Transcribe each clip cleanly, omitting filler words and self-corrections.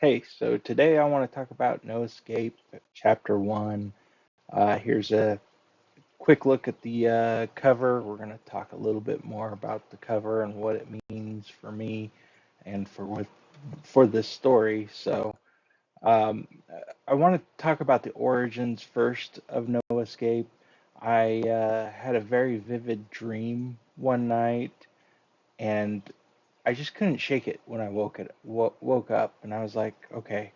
Hey, so today I want to talk about No Escape, Chapter 1. Here's a quick look at the cover. We're going to talk a little bit more about the cover and what it means for me and for this story. Um, I want to talk about the origins first of No Escape. I had a very vivid dream one night, and I just couldn't shake it when I woke up, and I was like, okay,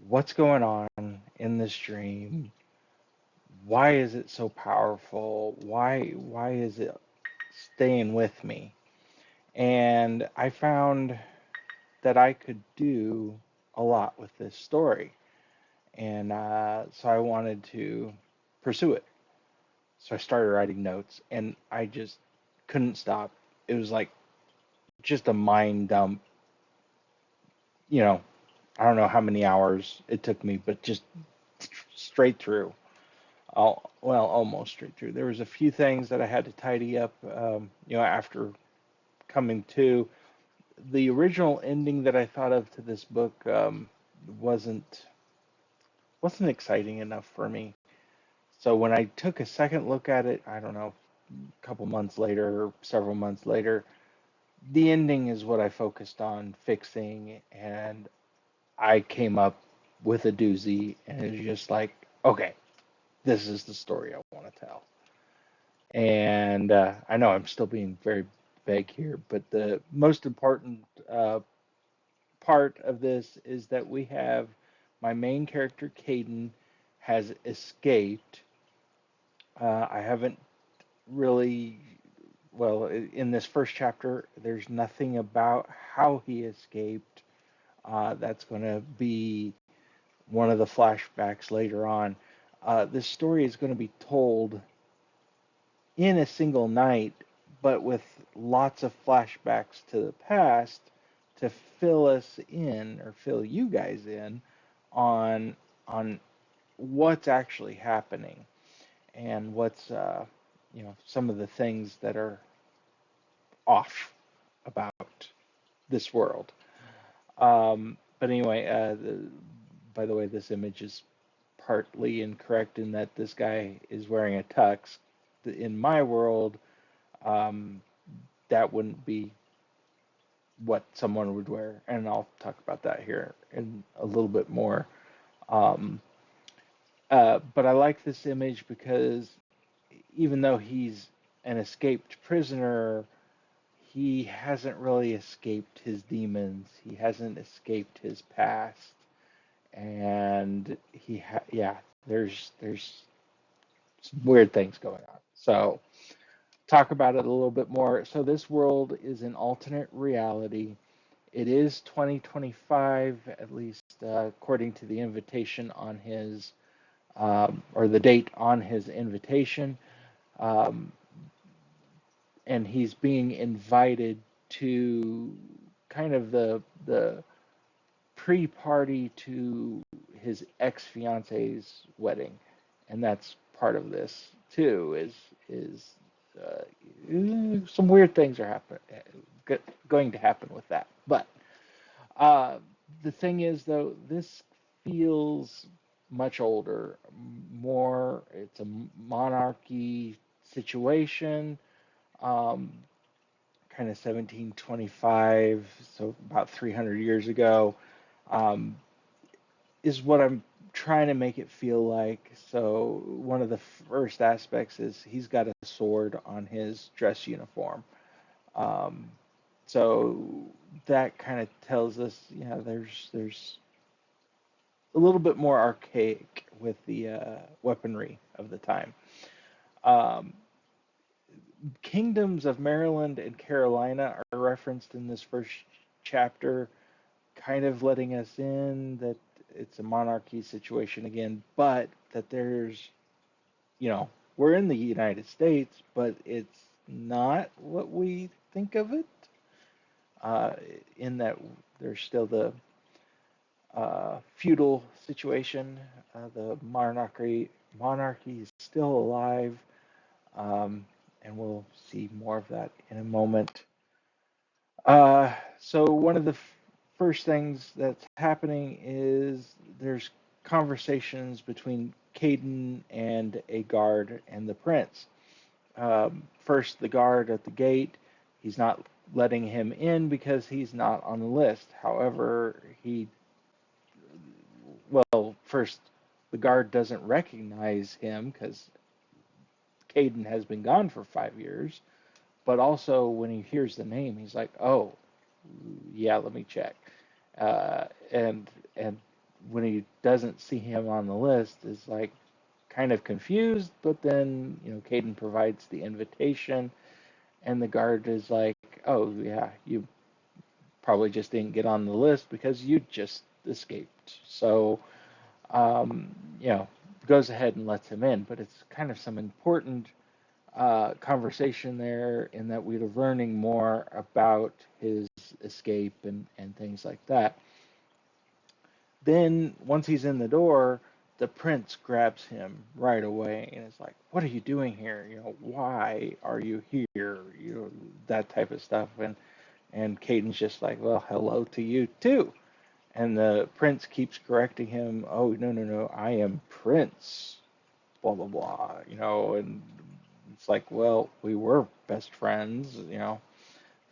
what's going on in this dream? Why is it so powerful? Why is it staying with me? And I found that I could do a lot with this story, and so I wanted to pursue it. So I started writing notes, and I just couldn't stop. It was like just a mind dump. You know, I don't know how many hours it took me, but just straight through. Well, almost straight through. There was a few things that I had to tidy up, after coming to the original ending that I thought of to this book wasn't wasn't exciting enough for me. So when I took a second look at it, I don't know, a couple months later or several months later, the ending is what I focused on fixing, and I came up with a doozy, and it was just like, okay, this is the story I want to tell. And I know I'm still being very vague here, but the most important part of this is that we have my main character, Caden, has escaped. I haven't really, well, in this first chapter, there's nothing about how he escaped. That's going to be one of the flashbacks later on. This story is going to be told in a single night, but with lots of flashbacks to the past to fill us in or fill you guys in on on what's actually happening and what's some of the things that are off about this world. But anyway, by the way, this image is partly incorrect in that this guy is wearing a tux. In my world, um, that wouldn't be what someone would wear, and I'll talk about that here in a little bit more. Um, but I like this image because even though he's an escaped prisoner, he hasn't really escaped his demons. He hasn't escaped his past, and yeah, there's some weird things going on. So talk about it a little bit more. So this world is an alternate reality. It is 2025, at least according to the invitation on his, or the date on his invitation. Um, and he's being invited to kind of the pre-party to his ex-fiance's wedding, and that's part of this too. Is some weird things are going to happen with that. But uh, the thing is, though, this feels much older, more. It's a monarchy situation. Um, Kind of 1725, so about 300 years ago, um, is what I'm trying to make it feel like. So one of the first aspects is he's got a sword on his dress uniform. Um, so that kind of tells us, yeah, there's a little bit more archaic with the weaponry of the time. Um, Kingdoms of Maryland and Carolina are referenced in this first chapter, kind of letting us in that it's a monarchy situation again, but that there's, you know, we're in the United States, but it's not what we think of it, uh, in that there's still the feudal situation. The monarchy is still alive, um, and we'll see more of that in a moment. So one of the first things that's happening is there's conversations between Caden and a guard and the prince. First, the guard at the gate, he's not letting him in because he's not on the list. However, first, the guard doesn't recognize him because Caden has been gone for 5 years. But also, when he hears the name, he's like, "Oh, yeah, let me check." And when he doesn't see him on the list, is like kind of confused. But then Caden provides the invitation, and the guard is like, "Oh, yeah, you probably just didn't get on the list because you just escaped." So um, you know, goes ahead and lets him in. But it's kind of some important conversation there in that we're learning more about his escape and things like that. Then once he's in the door, the prince grabs him right away and is like, "What are you doing here? Why are you here?" That type of stuff. And Caden's just like, "Well, hello to you too." And the prince keeps correcting him. "Oh, no, no, no, I am Prince, blah, blah, blah," and it's like, "Well, we were best friends,"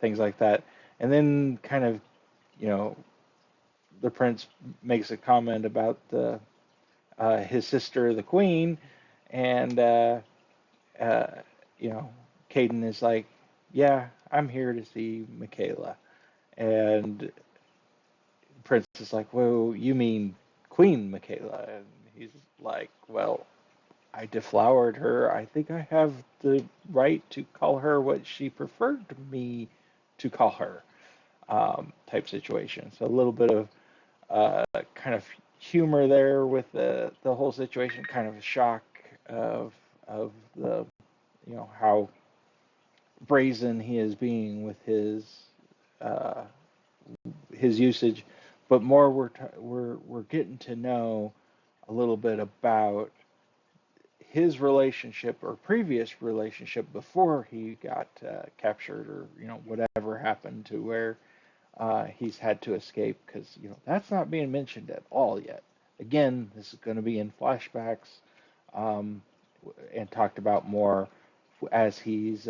things like that. And then kind of, you know, the prince makes a comment about his sister, the queen, and, uh, you know, Caden is like, "Yeah, I'm here to see Michaela." And Prince is like, "Well, you mean Queen Michaela?" And he's like, "Well, I deflowered her. I think I have the right to call her what she preferred me to call her," type situation. So a little bit of kind of humor there with the whole situation, kind of a shock of the how brazen he is being with uh, his usage, but more we're getting to know a little bit about his relationship or previous relationship before he got captured, or whatever happened to where he's had to escape, because that's not being mentioned at all yet. Again, this is going to be in flashbacks, um, and talked about more as he's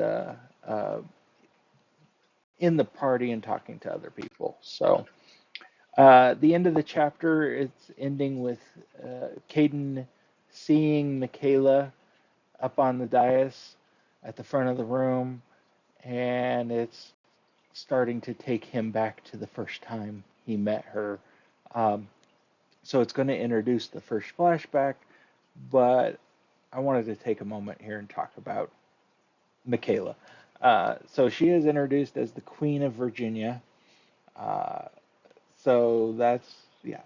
in the party and talking to other people. So the end of the chapter, it's ending with Caden seeing Michaela up on the dais at the front of the room, and it's starting to take him back to the first time he met her. Um, so it's going to introduce the first flashback, but I wanted to take a moment here and talk about Michaela. So she is introduced as the Queen of Virginia. Uh, so that's, yeah,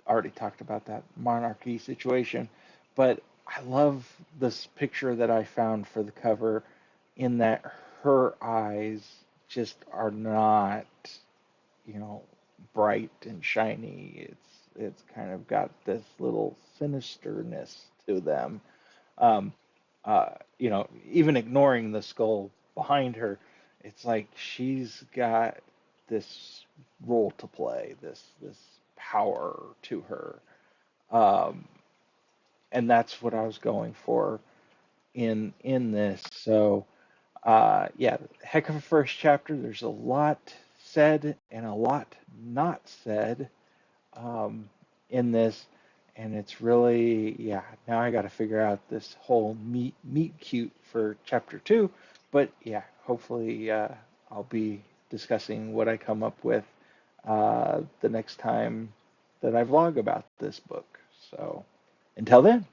already talked about that monarchy situation. But I love this picture that I found for the cover, in that her eyes just are not, you know, bright and shiny. It's kind of got this little sinisterness to them. Um, Even ignoring the skull behind her, it's like she's got this role to play, this power to her, um, and that's what I was going for in this. So yeah, heck of a first chapter. There's a lot said and a lot not said, um, in this, and it's really, yeah. Now I got to figure out this whole meet cute for chapter 2, but yeah, hopefully I'll be discussing what I come up with the next time that I vlog about this book. So until then.